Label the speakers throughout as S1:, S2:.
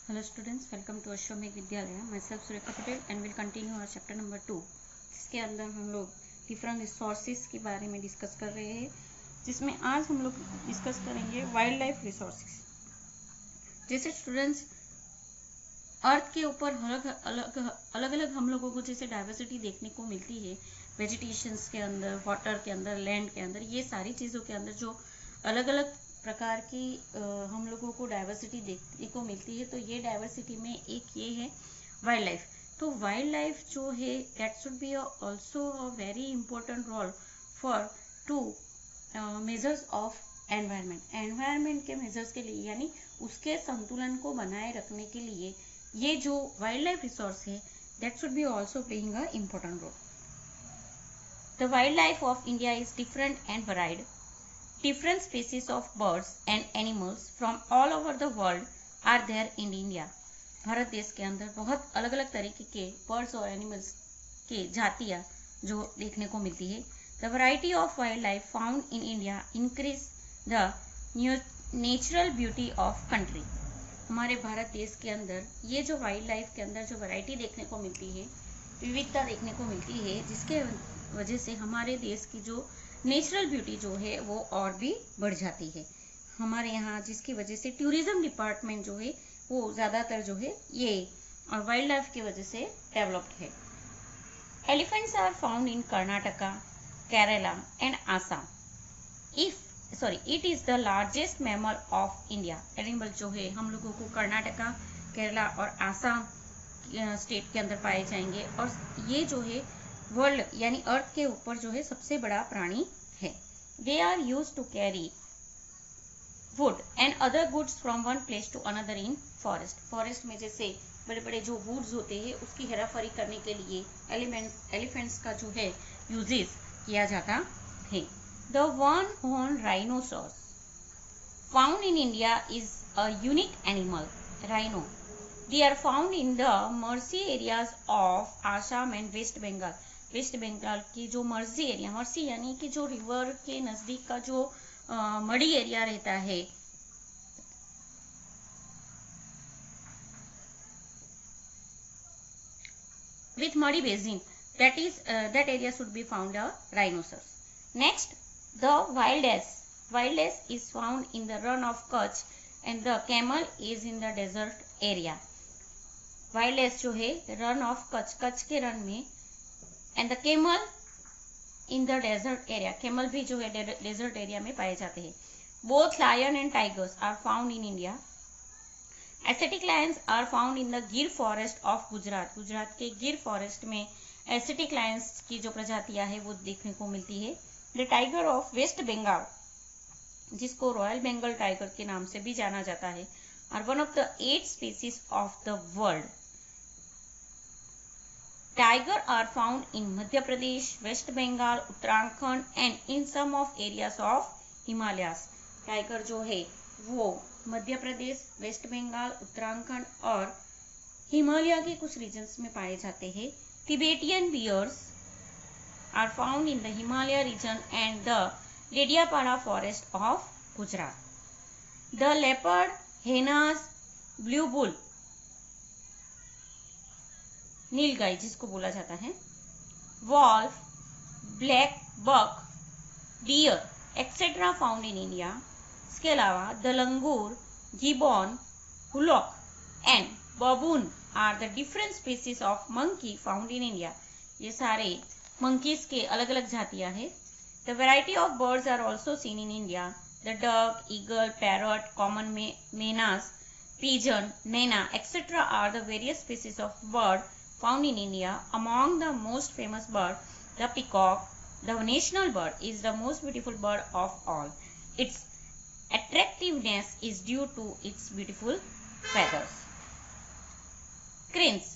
S1: Hello students, welcome to Ashwamedh विद्यालय. Myself Surekha Patel and will continue our chapter number 2, जिसके अंदर हम लोग डिफरेंट रिसोर्सेज के बारे में डिस्कस कर रहे हैं, जिसमें आज हम लोग डिस्कस करेंगे वाइल्ड लाइफ रिसोर्सेज. जैसे स्टूडेंट्स अर्थ के ऊपर अलग अलग हम लोगों को जैसे डाइवर्सिटी देखने को मिलती है, वेजिटेशंस के अंदर, वाटर के अंदर, लैंड के अंदर, ये सारी चीज़ों के अंदर जो अलग अलग प्रकार की हम लोगों को डाइवर्सिटी देखने को मिलती है, तो ये डाइवर्सिटी में एक ये है वाइल्ड लाइफ. तो वाइल्ड लाइफ जो है that should be also a very important role for to measures of environment के मेजर्स के लिए, यानी उसके संतुलन को बनाए रखने के लिए ये जो वाइल्ड लाइफ रिसोर्स है that should be also playing a important role. The wild life of India is different and varied. Different species of birds and animals from all over the world are there in India. Bharat देश के अंदर बहुत अलग अलग तरीके के birds और animals के जातियाँ जो देखने को मिलती है. The variety of wildlife found in India increase the natural beauty of country. हमारे भारत देश के अंदर ये जो वाइल्ड लाइफ के अंदर जो वैरायटी देखने को मिलती है, विविधता देखने को मिलती है, जिसके वजह से हमारे देश की जो नेचुरल ब्यूटी जो है वो और भी बढ़ जाती है हमारे यहाँ, जिसकी वजह से टूरिज्म डिपार्टमेंट जो है वो ज़्यादातर जो है ये और वाइल्ड लाइफ की वजह से डेवलप्ड है. Elephants are found in Karnataka, Kerala and Assam. It is the largest mammal of India. Animal जो है हम लोगों को कर्नाटका, केरला और आसाम स्टेट के अंदर पाए जाएंगे, और ये जो है वर्ल्ड यानी अर्थ के ऊपर जो है सबसे बड़ा प्राणी है. They are use to carry wood and other goods from one place to another in forest. Forest में जैसे बड़े बड़े जो वुड्स होते हैं उसकी हेराफेरी करने के लिए एलिफेंट्स का जो है यूजेस किया जाता है. The one horn rhinoceros found in India is a unique animal. Rhino they are found in the marshy areas of Assam and West Bengal. West Bengal की जो मर्सी एरिया, मर्सी यानी कि जो रिवर के नजदीक का जो मड़ी एरिया रहता है, with muddy basin, that area should be found a rhinoceros. Next, the wild ass. Wild ass is found in the run of Kutch and the camel is in the desert area. Wild ass जो है Rann of Kutch के रन में, and the camel in the desert area. Camel भी जो है desert area में पाए जाते हैं. Both lion and tigers are found in India. Asiatic lions are found in the Gir forest of Gujarat. Gujarat के गिर फॉरेस्ट में एस्थेटिक लायंस की जो प्रजातियां है वो देखने को मिलती है. The tiger of West Bengal, जिसको रॉयल बंगाल टाइगर के नाम से भी जाना जाता है, are one of the 8 species of the world. Tiger are found in Madhya Pradesh, West Bengal, Uttarakhand and in some of areas of Himalayas. Tiger जो है वो मध्य प्रदेश, वेस्ट बंगाल, उत्तराखंड और हिमालय के कुछ रीजन्स में पाए जाते हैं. Tibetan bears are found in the Himalaya region and the Dediapara forest of Gujarat. The leopard, hyenas, blue bull, नीलगाय जिसको बोला जाता है, wolf, black buck, deer etcetera found in India. इसके अलावा the langur, gibbon, hoolock and baboon are the different species of monkey found in India. ये सारे monkeys के अलग अलग जातियां हैं. The variety of birds are also seen in India. The duck, eagle, parrot, common mynas, pigeon, nena, etc. are the various species of bird found in India. Among the most famous bird, the peacock, the national bird, is the most beautiful bird of all. Its attractiveness is due to its beautiful feathers. Cranes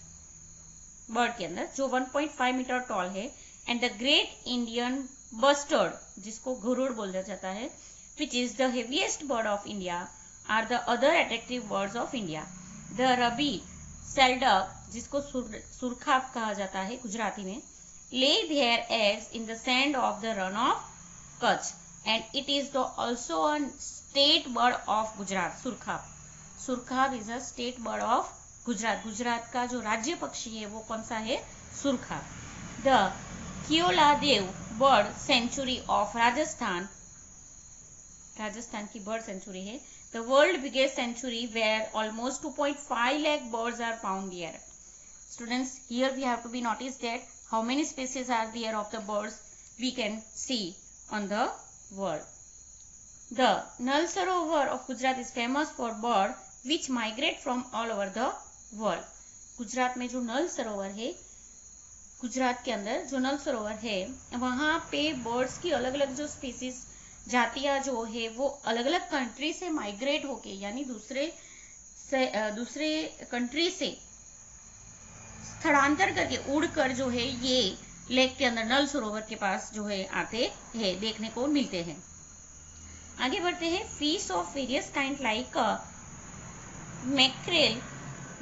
S1: bird के अंदर जो 1.5 metre toll है, and the great Indian bustard जिसको घुरुड़ बोला जाता है, which is the heaviest bird of India, are the other attractive birds of India. The रबी सेल्डक जिसको सुरखाब कहा जाता है गुजराती में, lay their eggs in the sand of the run of Kutch and it is the also a state bird of Gujarat. Surkhab surkhab is a state bird of Gujarat. Gujarat का जो राज्य पक्षी है वो कौन सा है? सुरखाब। The Keoladeo bird sanctuary of Rajasthan, Rajasthan की बर्ड सेंचुरी है। The world biggest sanctuary where almost 2.5 lakh birds are found here. Students, here we have to be noticed that how many species are there of the birds we can see on the world. The Nal Sarovar of Gujarat is famous for birds which migrate from all over the world. Gujarat में जो नल सरोवर है, गुजरात के अंदर जो नल सरोवर है, वहां पे birds की अलग अलग जो स्पीसीज, जातियां जो है वो अलग अलग कंट्री से माइग्रेट होके, यानी दूसरे कंट्री से स्थलांतर करके उड़कर जो है ये लेक के अंदर नल सरोवर के पास जो है आते हैं, देखने को मिलते हैं। आगे बढ़ते हैं। Fish of various kind like mackerel,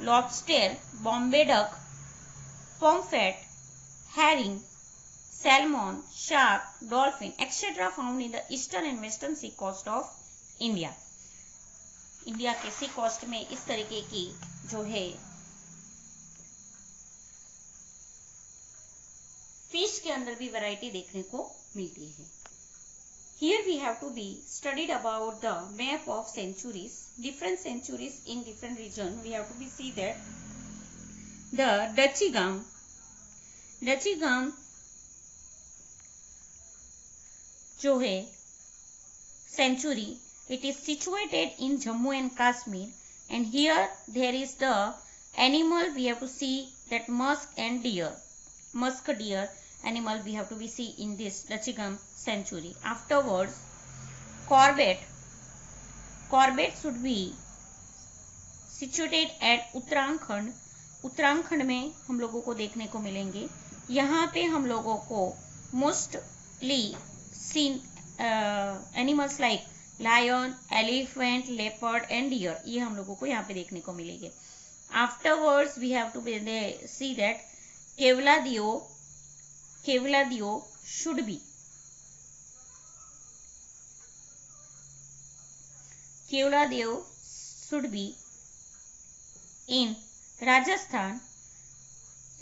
S1: lobster, Bombay duck, pomfret, herring, salmon, shark, dolphin, etc. found in the eastern and western sea coast of India. India के सी कोस्ट में इस तरीके की जो है फिश के अंदर भी वैरायटी देखने को मिलती है। Here we have to be studied about the map of centuries, different centuries in different region. We have to be see that the Dachigam जो है century, it is situated in Jammu and Kashmir, and here there is the animal we have to see that musk deer animal we have to be see in this Dachigam sanctuary. Afterwards, Corbett should be situated at Uttarakhand. Uttarakhand में हम लोगों को देखने को मिलेंगे। यहाँ पे हम लोगों को mostly seen animals like lion, elephant, leopard and deer, ये हम लोगों को यहाँ पे देखने को मिलेंगे। Afterwards we have to see that Keoladeo should be in Rajasthan.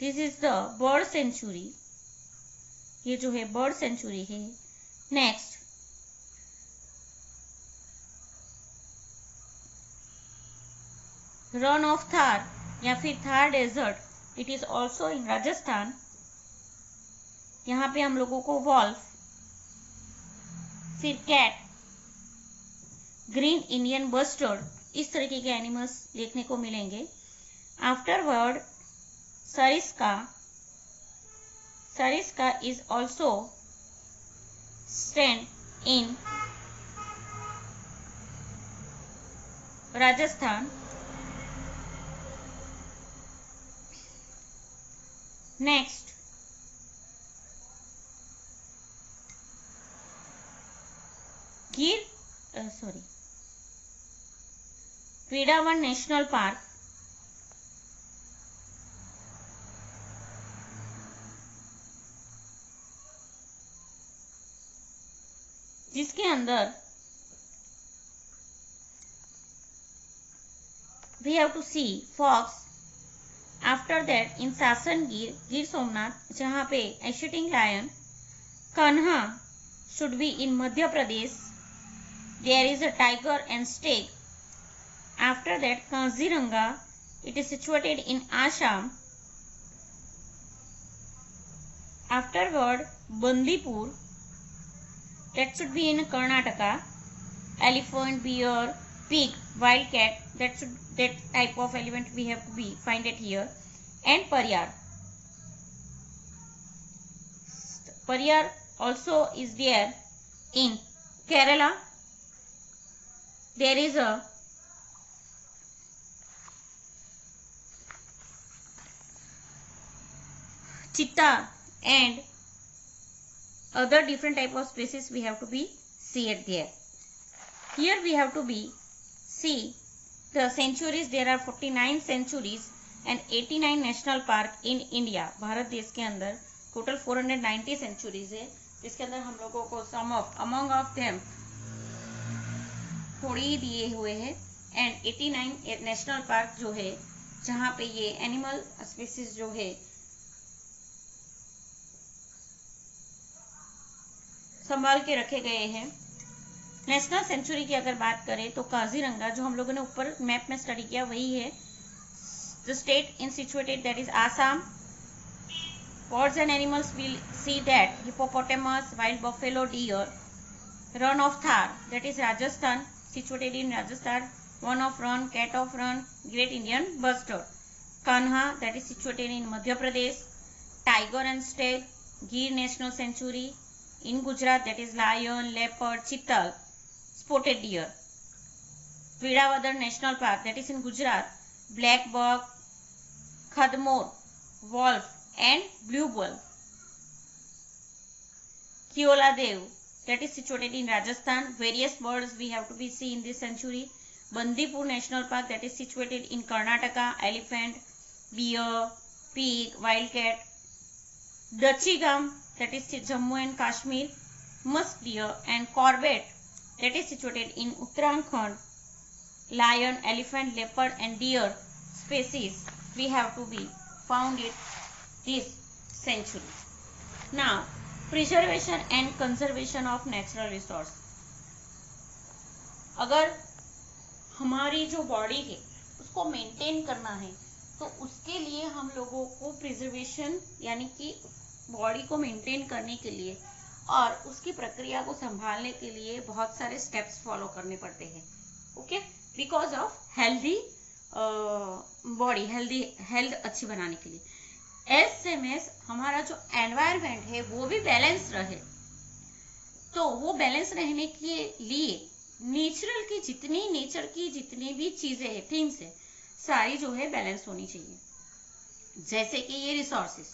S1: This is the bird sanctuary, ये जो है बर्ड सेंचुरी है। नेक्स्ट, रन ऑफ थार या फिर Thar desert, it is also in Rajasthan. यहाँ पे हम लोगों को वॉल्फ, फिर कैट, ग्रीन इंडियन बस्टर्ड, इस तरीके के एनिमल्स देखने को मिलेंगे। Afterward Sariska is also stand in Rajasthan. Next, Vedavan National Park, जिसके अंदर we have to see fox. After that, in Sasan Gir Somnath, जहाँ पे Asiatic lion, Kanha should be in Madhya Pradesh. There is a tiger and stag. After that, Kaziranga, it is situated in Assam. Afterward, Bandipur, that should be in Karnataka. Elephant, bear, pig, wild cat, that type of elephant we have to be find it here. And Pariyar also is there in Kerala. There is a cheetah and other different type of species we have to be see it there. Here we have to be see the sanctuaries. There are 49 sanctuaries and 89 national park in India. Bharat देश के अंदर total 490 sanctuaries है, जिसके अंदर हम लोगों को some of among of them थोड़ी ही दिए हुए हैं। एंड 89 नेशनल पार्क जो है जहाँ पे ये एनिमल स्पीसीज जो है संभाल के रखे गए हैं। नेशनल सेंचुरी की अगर बात करें तो काजीरंगा जो हम लोगों ने ऊपर मैप में स्टडी किया वही है। The state in situated that is Assam. Birds and animals will see that hippopotamus, wild buffalo, deer, run of Thar, that is Rajasthan, situated in Rajasthan, one of Run, cat of Run, Great Indian Bustard, Kanha, that is situated in Madhya Pradesh, tiger and stag, Gir National Sanctuary, in Gujarat, that is lion, leopard, chital, spotted deer, Vedavadar National Park, that is in Gujarat, black buck, Khadmor, wolf, and blue bull. Keola Dev, that is situated in Rajasthan. Various birds we have to be seen in this sanctuary. Bandipur National Park, that is situated in Karnataka. Elephant, bear, pig, wildcat. Dachigam, that is Jammu and Kashmir. Musk deer and Corbett, that is situated in Uttarakhand. Lion, elephant, leopard and deer species we have to be found it this century. Now, preservation and conservation of natural resource. अगर हमारी जो body है उसको maintain करना है तो उसके लिए हम लोगों को प्रिजर्वेशन यानी कि बॉडी को मेंटेन करने के लिए और उसकी प्रक्रिया को संभालने के लिए बहुत सारे स्टेप्स फॉलो करने पड़ते हैं। Okay, because of healthy body, health अच्छी बनाने के लिए एस हमारा जो एनवायरमेंट है वो भी बैलेंस रहे। तो वो बैलेंस रहने के लिए नेचर की जितनी भी चीजें हैं, थिंग्स है, सारी जो है बैलेंस होनी चाहिए। जैसे कि ये रिसोर्सेस,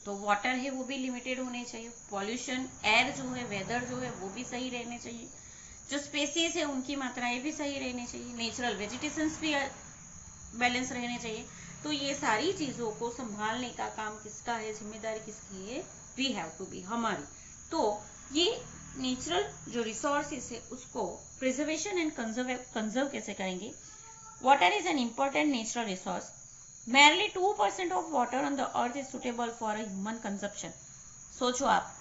S1: तो वाटर है वो भी लिमिटेड होने चाहिए, पॉल्यूशन, एयर जो है, वेदर जो है वो भी सही रहने चाहिए, जो स्पेसीज है उनकी मात्राएं भी सही रहनी चाहिए, नेचुरल वेजिटेशंस भी बैलेंस रहने चाहिए। तो ये सारी चीजों को संभालने का काम किसका है, जिम्मेदारी किसकी है? वी हैव टू बी, हमारी। तो ये नेचुरल जो रिसोर्सेस है उसको प्रिजर्वेशन एंड कंजर्व कैसे करेंगे? Water is an important natural resource. Merely 2% of water on the earth is suitable for a human consumption. सोचो आप,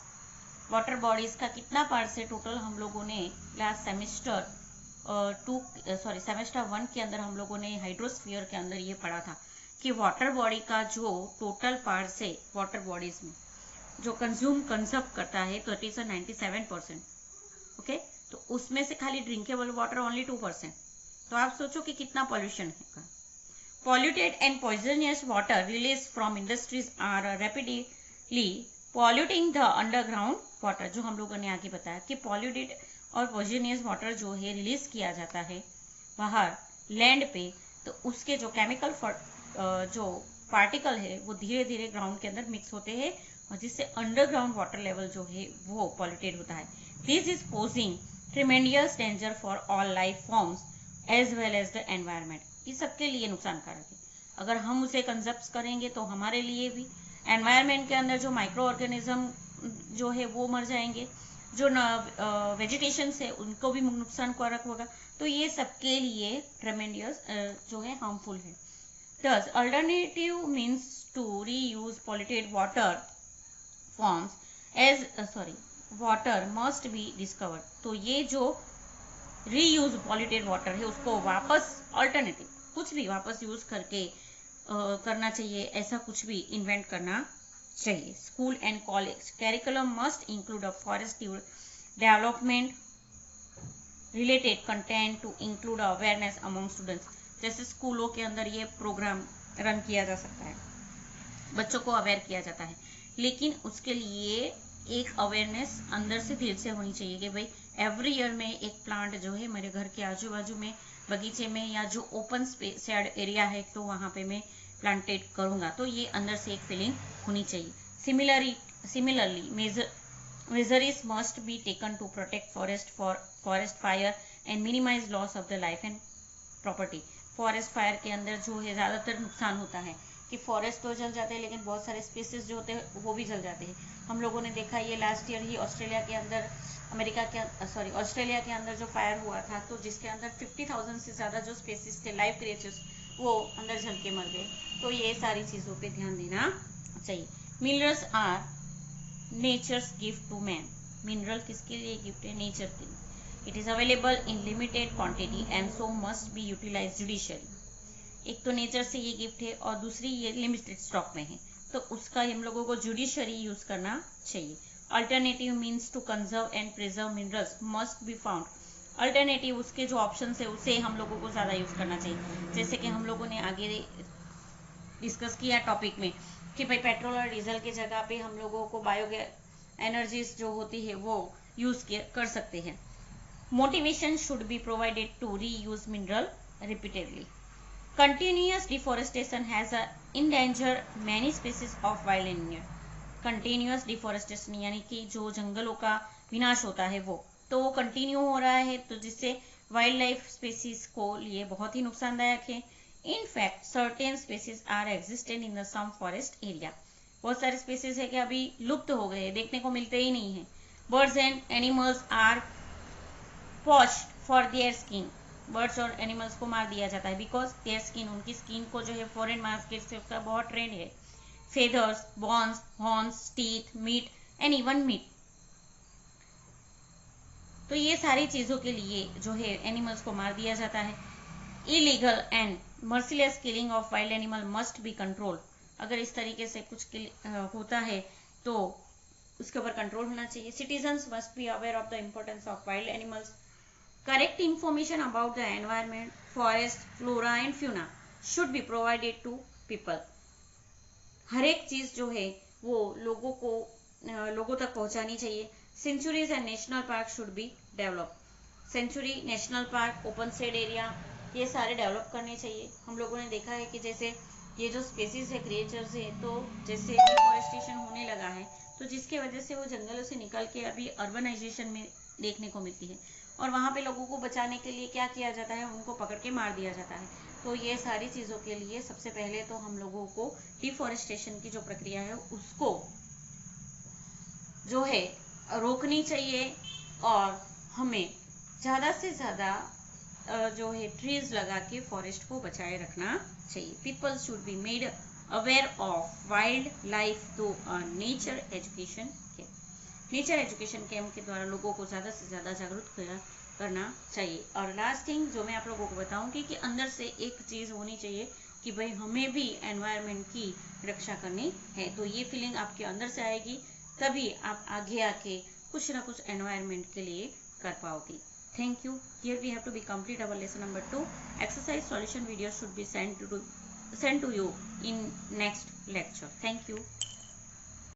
S1: वाटर बॉडीज का कितना पार्ट से टोटल हम लोगों ने लास्ट सेमेस्टर सेमेस्टर 1 के अंदर हम लोगों ने हाइड्रोस्फीयर के अंदर ये पढ़ा था कि वाटर बॉडी का जो टोटल पार्ट से वाटर बॉडीज में जो कंजर्व करता है तो इट इज 97%। ओके, तो उसमें से खाली ड्रिंकेबल वाटर ओनली 2%। तो आप सोचो कि कितना पॉल्यूशन है। Polluted and poisonous water released from industries are rapidly polluting the underground water। जो हम लोगों ने आगे बताया कि polluted और poisonous water जो है रिलीज किया जाता है बाहर लैंड पे, तो उसके जो केमिकल जो पार्टिकल है वो धीरे धीरे ग्राउंड के अंदर मिक्स होते हैं और जिससे अंडरग्राउंड वाटर लेवल जो है वो पॉल्यूटेड होता है। This is posing tremendous danger for all life forms as well as the environment. ये सबके लिए नुकसानकारक है। अगर हम उसे कंजप्ट करेंगे तो हमारे लिए भी, एनवायरमेंट के अंदर जो माइक्रो ऑर्गेनिज्म जो है वो मर जाएंगे, जो वेजिटेशन है उनको भी नुकसानकारक होगा। तो ये सबके लिए ट्रेमेंडियस जो है हार्मफुल है। Thus, alternative means to reuse polluted water forms water must be discovered। तो ये जो रीयूज पॉल्यूटेड वाटर है उसको वापस अल्टरनेटिव कुछ भी वापस यूज करके करना चाहिए, ऐसा कुछ भी इन्वेंट करना चाहिए। School and college curriculum must include a forest development related content to include awareness among students. जैसे स्कूलों के अंदर ये प्रोग्राम रन किया जा सकता है, बच्चों को अवेयर किया जाता है, लेकिन उसके लिए एक अवेयरनेस अंदर से दिल से होनी चाहिए कि भाई एवरी ईयर में एक प्लांट जो है मेरे घर के आजू बाजू में बगीचे में या जो ओपन स्पेस एरिया है तो वहां पे मैं प्लांटेड करूंगा। तो ये अंदर से एक फीलिंग होनी चाहिए। Similarly measures must be taken to protect forest fire and minimize loss of the life and property। Forest fire के अंदर जो है ज्यादातर नुकसान होता है कि फॉरेस्ट तो जल जाते हैं लेकिन बहुत सारे स्पीसीज जो होते हैं वो भी जल जाते हैं। हम लोगों ने देखा ये लास्ट ईयर ही ऑस्ट्रेलिया के अंदर अमेरिका के ऑस्ट्रेलिया के अंदर जो फायर हुआ था, तो जिसके अंदर 50,000 से ज़्यादा जो स्पेसीज थे, लाइव क्रिएचर्स, वो अंदर जल के मर गए। तो ये सारी चीज़ों पे ध्यान देना चाहिए। Minerals are nature's gift to man. Mineral किसके लिए गिफ्ट है? नेचर के लिए। It is available in limited quantity and so must be utilize judicially. एक तो नेचर से ये गिफ्ट है और दूसरी ये लिमिटेड स्टॉक में है, तो उसका हम लोगों को जुडिशरी यूज करना चाहिए। Alternative means to conserve and preserve minerals must be found. Alternative उसके जो ऑप्शन है उसे हम लोगों को ज़्यादा यूज करना चाहिए। जैसे कि हम लोगों ने आगे डिस्कस किया टॉपिक में कि भाई पेट्रोल और डीजल की जगह पे हम लोगों को बायोगैस एनर्जीज जो होती है वो यूज कर सकते हैं। Motivation should be provided to reuse mineral repeatedly. Continuous deforestation has endanger many species of wild animal। Continuous deforestation यानी कि जो जंगलों का विनाश होता है वो कंटिन्यू हो रहा है, तो जिससे वाइल्ड लाइफ स्पीसीज को लिए बहुत ही नुकसानदायक है। In fact certain species are existent in the some forest area. बहुत सारे स्पीसीज है कि अभी लुप्त हो गए, देखने को मिलते ही नहीं है। Birds and animals are poached for their skin. Birds और एनिमल्स को मार दिया जाता है बिकॉज देयर स्किन, उनकी स्किन को जो है फॉरेन मार्केट से उसका बहुत ट्रेंड है। Feathers, bones, horns, teeth, meat and even meat. तो ये सारी चीजों के लिए जो है एनिमल्स को मार दिया जाता है। Illegal and merciless killing of wild animal must be control. अगर इस तरीके से कुछ होता है तो उसके ऊपर कंट्रोल होना चाहिए। Citizens must be aware of the importance of wild animals. Correct information about the environment, forest, flora and fauna should be provided to people। हर एक चीज जो है वो लोगों तक पहुंचानी चाहिए। Sanctuaries and national park should be develop. Sanctuary, national park, open सेड एरिया, ये सारे डेवलप करने चाहिए। हम लोगों ने देखा है कि जैसे ये जो स्पेसीज है, क्रिएचर्स है, तो जैसे डिफॉरेस्टेशन होने लगा है, तो जिसके वजह से वो जंगलों से निकल के अभी अर्बनाइजेशन में देखने को मिलती है, और वहाँ पे लोगों को बचाने के लिए क्या किया जाता है? उनको पकड़ के मार दिया जाता है। तो ये सारी चीज़ों के लिए सबसे पहले तो हम लोगों को डिफॉरेस्टेशन की जो प्रक्रिया है उसको जो है रोकनी चाहिए, और हमें ज़्यादा से ज़्यादा जो है ट्रीज लगा के फॉरेस्ट को बचाए रखना चाहिए। People should be made aware of wild life through nature education camp. Nature education camp के द्वारा लोगों को ज़्यादा से ज़्यादा जागरूक करना चाहिए। और लास्ट थिंग जो मैं आप लोगों को बताऊंगी कि अंदर से एक चीज़ होनी चाहिए कि भाई हमें भी एनवायरनमेंट की रक्षा करनी है। तो ये फीलिंग आपके अंदर से आएगी, तभी आप आगे आके कुछ ना कुछ एनवायरनमेंट के लिए कर पाओगे। Thank you. Here we have to be complete our lesson number 2. Exercise solution video should be sent to you in next lecture. Thank you.